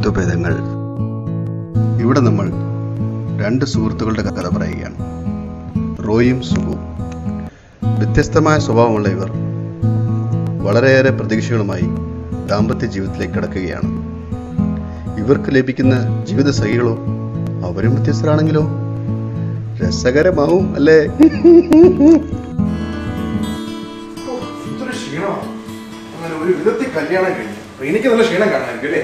സുഹൃത്തുഭേദങ്ങൾ. ഇവിടെ നമ്മൾ രണ്ട് സുഹൃത്തുക്കളുടെ കഥ പറയുകയാണ്. റോയിയും സുഖവും. വ്യത്യസ്തമായ സ്വഭാവമുള്ള ഇവർ വളരെയേറെ പ്രതീക്ഷകളുമായി ദാമ്പത്യ ജീവിതത്തിലേക്ക് കടക്കുകയാണ്. ഇവർക്ക് ലഭിക്കുന്ന ജീവിത സഖികളോ അവരും വ്യത്യസ്തരാണെങ്കിലോ രസകരമാവും അല്ലേ? ഒരു വിധത്തിൽ കല്യാണം കഴിഞ്ഞു. എനിക്ക് നല്ല ക്ഷീണം കാണാനായിരിക്കും അല്ലേ?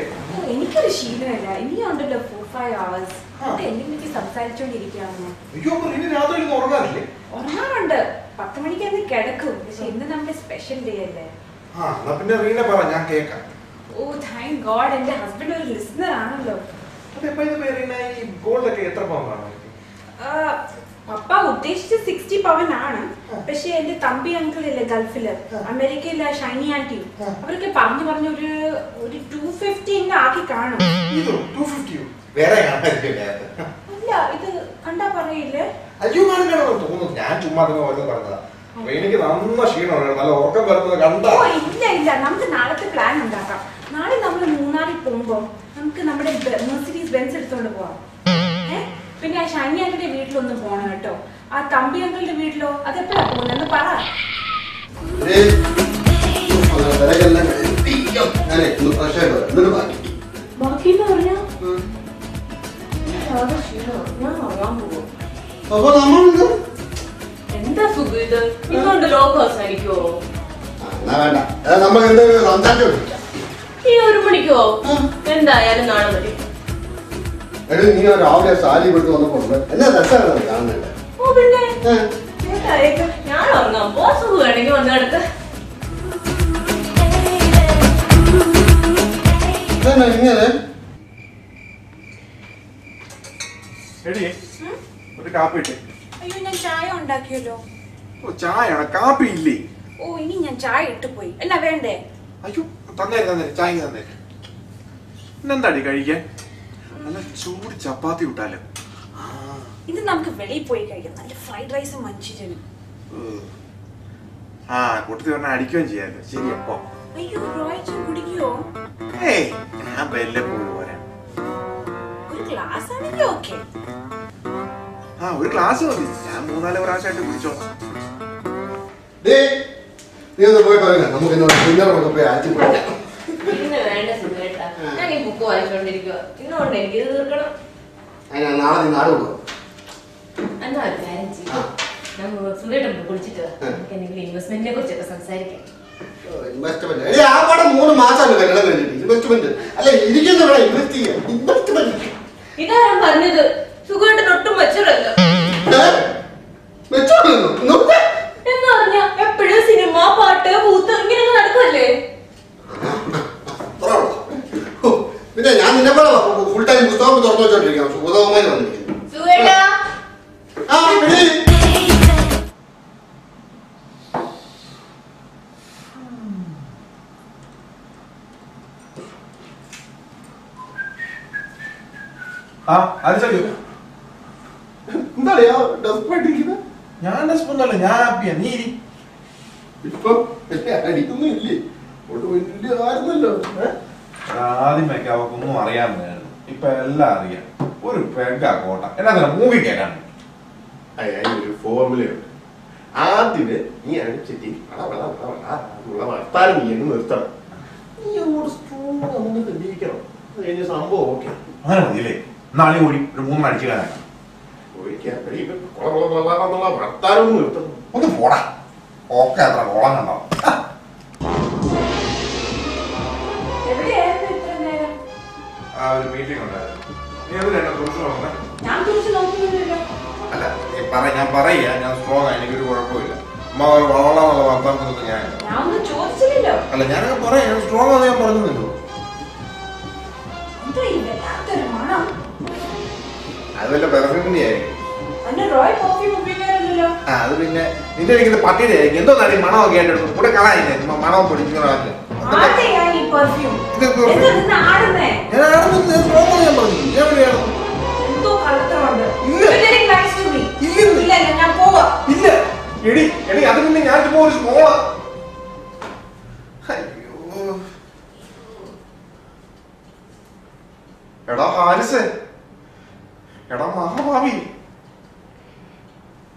എനിക്കൊരു ക്ഷീണമല്ല. ഇനിയുണ്ടല്ലോ 4-5 hours എനിക്ക് സംസാരിച്ചോണ്ടിരിക്കാമോ? അയ്യോ, ഇനി രാത്രി ഒന്നും ഉറങ്ങാറില്ലേ? ഉറങ്ങാറുണ്ട്. 10 മണിക്ക് കിടക്കും. പക്ഷെ ഇന്ന് നമ്മുടെ സ്പെഷ്യൽ ഡേ അല്ലേ? പിന്നെ റീന പറ, ഞാൻ കേൾക്കാം. ഓ താങ്ക് ഗോഡ്, എന്റെ ഹസ്ബൻഡ് ഒരു ലിസണർ ആണല്ലോ. ഗോൾഡ് ഒക്കെ എത്ര പവനാണ്? പപ്പ ഉദ്ദേശിച്ച 60 പവൻ ആണ്. പക്ഷെ എന്റെ തമ്പി അങ്കിൾ ഇല്ലേ ഗൾഫില്, അമേരിക്കയിലെ ഷൈനി ആന്റി, അവരൊക്കെ പറഞ്ഞു ഒരു 250 ആക്കി കാണും. അല്ല, ഇത് കണ്ടാ പറയില്ലേ? ഞാൻ ചുമ്മാ പറഞ്ഞതാ. എനിക്ക് നല്ല ക്ഷീണമാണ്, നല്ല ഉറക്കം വരുന്നത് കണ്ടാ. ഇല്ല, നമുക്ക് നാളത്തെ പ്ലാൻ ഉണ്ടാക്കാം. നാളെ നമ്മൾ മൂന്നാറിൽ പോകുമ്പോ നമുക്ക് നമ്മുടെ മെർസിഡീസ് ബെൻസ് എടുത്തോണ്ട് പോവാം. പിന്നെ ആ ഷൈനി ആന്റിന്റെ വീട്ടിലൊന്നും പോണം കേട്ടോ. ആ തമ്പി അങ്കിളുടെ വീട്ടിലോ അതെപ്പോഴാ പോകുന്നെന്ന് പറ. ബാക്കിന്ന് പറഞ്ഞാ ഞാൻ ഉറങ്ങാൻ പോകും. എന്താ സുഖം ഇത്? ഇന്നുകൊണ്ട് ലോകം അവസാനിക്കുവോ? ഈ 1 മണിക്കോ? എന്തായാലും നാളെ മതി. രാവിലെ സാലി കൊടുത്ത് വന്നപ്പോ എന്നാ രസമാണ് കാണുന്നുണ്ട്. ഓ പിന്നെ ഞാൻ ഉറങ്ങാം. പോ, സുഖം വേണമെങ്കിൽ വന്നെടുത്ത്. ഇങ്ങനെ ഒരു കാപ്പി ഇട്ടേ. അയ്യോ, ഞാൻ ചായ ഉണ്ടാക്കിയല്ലോ. ചായയാണ്, കാപ്പി ഇല്ലേ? ഓ, ഇനി ഞാൻ ചായ ഇട്ട് പോയി. എന്നാ വേണ്ടേ? അയ്യോ, തന്നേ ചായ തന്നേ. ഇന്നെന്താടി കഴിക്കാൻ? നല്ല ചൂട് ചപ്പാത്തി വിട്ടാലോ? ഇത് നമുക്ക് വെളിയിൽ പോയി കഴിക്കാം. നല്ല ഫ്രൈഡ് റൈസും മഞ്ചൂരിയനും. കൂട്ടത്തി പറഞ്ഞാൽ അടിക്കുകയും ചെയ്യാലോ. ശരി, അപ്പോ അയ്യോ, റോയച്ചൻ കുടിക്കോ? ഞാൻ വെല്ലെ പോയി പോരാ. ഒരു ഗ്ലാസ് ആണെങ്കിൽ ഓക്കെ. ഒരു ഗ്ലാസ് മതി. ഞാൻ 3-4 പ്രാവശ്യമായിട്ട് കുടിച്ചോളാം. ഞാൻ ഈ ബുക്ക് വായിച്ചോണ്ടിരിക്കുക. ഇന്നുകൊണ്ട് എനിക്ക് ഇത് തീർക്കണം. നാളെ നീ നാട് കൊടുക്കും. എന്നാ ഒരു കാര്യം ചെയ്യും, നമ്മൾ സുഖമായിട്ട് കുളിച്ചിട്ട് നമുക്ക് എന്തെങ്കിലും ഇൻവെസ്റ്റ്മെന്റിനെ കുറിച്ചൊക്കെ സംസാരിക്കാം. ഇതാ ഞാൻ പറഞ്ഞത്. സുഖമായിട്ട് ഒട്ടും മെച്ചറല്ല എന്ന് പറഞ്ഞ എപ്പോഴും സിനിമ, പാട്ട്, കൂത്ത് ഇങ്ങനെയൊക്കെ നടക്കുമല്ലേ? പിന്നെ ഞാൻ നിന്നെ ഫുൾ ടൈം പുസ്തകം തുറന്നു വെച്ചോണ്ടിരിക്കാം. സുഗതവുമായി വന്നിരിക്കുന്നു. ഞാൻ ഡെസ്പൊന്നല്ല, ഞാൻ ഹാപ്പിയാ. നീ ഇപ്പൊ അടിക്കൊന്നും ഇല്ലേ? വലിയ ആയിരുന്നല്ലോ. ആദ്യമൊക്കെ അവക്കൊന്നും അറിയാൻ വേണം. ഇപ്പൊ എല്ലാം അറിയാം. ഒരു പെഗ കോട്ട എന്നാ മൂവി കേട്ടാണ്. ഒരു ഫോർമുലയുണ്ട്. ആദ്യമേ നീ അടിച്ചിട്ട് വർത്താനം നീ എന്ന് നിർത്തണം. നീ സ്ട്രോങ് ജീവിക്കണം. കഴിഞ്ഞ സംഭവം ഓക്കെ. അങ്ങനെ മതിയല്ലേ? നാളെ ഓടി ഒരു 3 അടിച്ചു കാണാൻ വർത്താനം നിർത്തണം. ഒന്ന് പോടാ. ഓക്കെ, അത്ര കോളം കണ്ടോ? ഒരു മീറ്റിംഗ് ഉണ്ടായിരുന്നു. നീ എവിടെയാണ് തുറച്ചു നോക്കുന്നത്? അല്ല, ഞാൻ പറയാ, ഞാൻ സ്ട്രോങ് ആണ്, എനിക്കൊരു കുഴപ്പമില്ല. അമ്മ വളവളന്നുള്ള വർത്താനത്തിനൊന്നും ഞാൻ അല്ല, ഞാനൊക്കെ പറയാം. ഞാൻ സ്ട്രോങ് ആണെന്ന് ഞാൻ പറഞ്ഞില്ലല്ലോ. അത് വല്ല പെർഫ്യൂമിന്റെ ആയിരിക്കും. അത് പിന്നെ നിന്റെ ഇരിക്കുന്ന പട്ടിയുടെ ആയിരിക്കും. എന്തോ നടി മണമൊക്കെ ആയിട്ട് കൂടെ കളായില്ലേ? മണവും പൊടിക്കുന്നതല്ല. അത് പിന്നെ ഞാൻ ഒരു സ്മോളാ. അയ്യോ,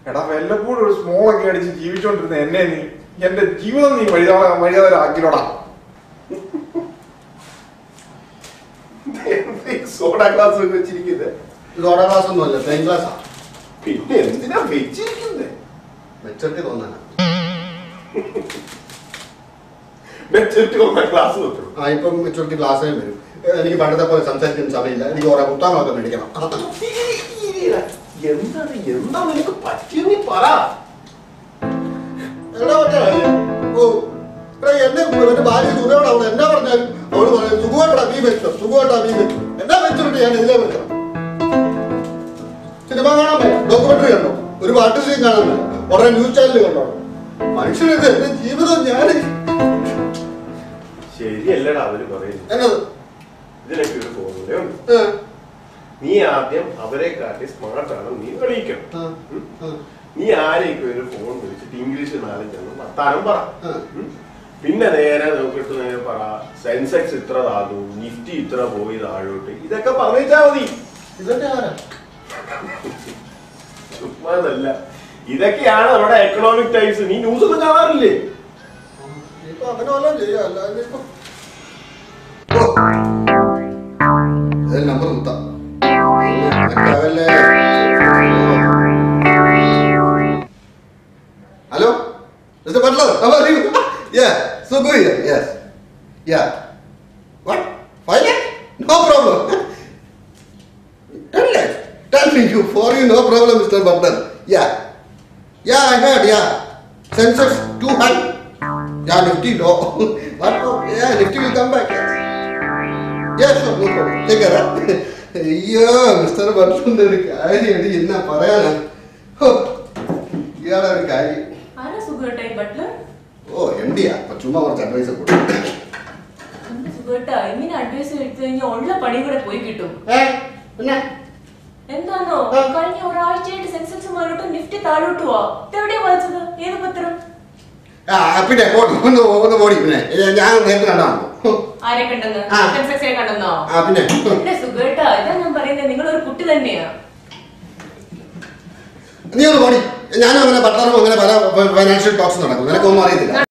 എടാ വല്ലപ്പോഴും ഒരു സ്മോളൊക്കെ അടിച്ച് ജീവിച്ചോണ്ടിരുന്ന എന്നെ നീ എന്റെ ജീവിതം നീ വഴിയാതാക്കിലോടാ. സോഡ ഗ്ലാസ് വെച്ചിരിക്കുന്നത് സോഡ ഗ്ലാസ് ഒന്നും അല്ല, പ്ലെയിൻ ഗ്ലാസ്സാ. പിന്നെ എന്തിനാ വെച്ചിരിക്കുന്നത്? വെച്ചിട്ട് തോന്നാനാ. ഗ്ലാസ് വെക്കണം. ആ ഇപ്പം മെച്ചൂരിറ്റി ഗ്ലാസ്സേ വരും. എനിക്ക് പണ്ടത്തെ പോലെ സംസാരിക്കുന്ന സമയമില്ല. എനിക്ക് കുറെ പുസ്തകങ്ങളൊക്കെ മേടിക്കണം. എന്താണ് നിനക്ക് പറ്റിയെന്ന് നീ പറ. എന്റെ ഭാര്യ സുഖമാണ്. അവൾ എന്നാ പറഞ്ഞാലും അവള് പറയും സുഖമായിട്ടാ നീ വെച്ചോ, സുഖമായിട്ടാ നീ വെച്ചോ. എന്നാ വെച്ചിട്ട് ഞാൻ ഇതിലേ വെക്കണം. സിനിമ കാണാൻ പറ്റും, ഡോക്യുമെന്ററി കണ്ടോ, ഒരു പാട്ട് സീൻ കാണാൻ പറ്റും, കുറെ ന്യൂസ് ചാനൽ കണ്ടോ. മനുഷ്യനെന്ത് എന്റെ ജീവിതം ഞാൻ ശരിയല്ലടാ അവര് പറയുന്നത്. എന്നത് ഇതിനൊക്കെ ഒരു ഫോർമുലയുണ്ട്. നീ ആദ്യം അവരെ കാട്ടി സ്മാർട്ടാണ് നീ തെളിയിക്കണം. നീ ആരെയൊക്കെ ഒരു ഫോൺ വിളിച്ചിട്ട് ഇംഗ്ലീഷ് 4-5 വർത്താനം പറ. പിന്നെ നേരെ നോക്കിട്ട് നേരെ പറ സെൻസെക്സ് ഇത്ര താന്നു, നിഫ്റ്റി ഇത്ര പോയി താഴോട്ട്, ഇതൊക്കെ പറഞ്ഞാ മതി. ഇതൊക്കെ ആരാ? ചുമ്മാതല്ല, ഇതൊക്കെയാണ് നമ്മുടെ എക്കണോമിക് ടൈംസ്. നീ ന്യൂസ് ഒന്നും കാണാറില്ലേ? അങ്ങനെ വല്ലതും ചെയ്യാം. Number കുത്താം. Hello, Mr. Butler, how are you? Yeah, so good here. Yes, yeah. What? 5 lakh? No problem. 10 lakh. Tell me you for you, no problem, Mr. Butler. Yeah, yeah, I heard. Yeah, Sensex too high. Yeah, Nifty low. But yeah, Nifty will come back. Yeah, sure, no problem. Take care. അയ്യോ mister ബട്ട്ലറിന്റെ ഒരു കാര്യം അടി എന്നാ പറയാനാ. ഇയാളെ ഒരു കാര്യം. ഓ MD യാ, ചുമ്മാ കുറച്ച് അഡ്വൈസ് കൊടുക്കും. ഇങ്ങനെ അഡ്വൈസ് എടുത്തു കഴിഞ്ഞാൽ ഉള്ള പണി കൂടെ പോയി കിട്ടും. എന്താണോ കഴിഞ്ഞ ഒരാഴ്ചയായിട്ട് സെൻസെക്സ് മുകളിലോട്ട് നിഫ്റ്റി താഴോട്ട് പോവാ. എവിടെയാ വായിച്ചത്? ഏത് പത്രം? പിന്നെ ഒന്ന് പോടി. പിന്നെ ഞാൻ നേരത്തെ കണ്ടാണോ? ആരെ കണ്ടെന്ന്? സെൻസെക്സിനെ കണ്ടെന്നോ? പിന്നെ എന്റെ സുഖേട്ടാ, ഇതാ ഞാൻ പറയുന്നത്, നിങ്ങളൊരു കുട്ടി തന്നെയാ. നീ ഒന്ന് പോടി. ഞാനും അങ്ങനെ ബട്ട്ലറും അങ്ങനെ പല ഫൈനാൻഷ്യൽ ടോക്സ് നടക്കും. നിനക്കൊന്നും അറിയത്തില്ല.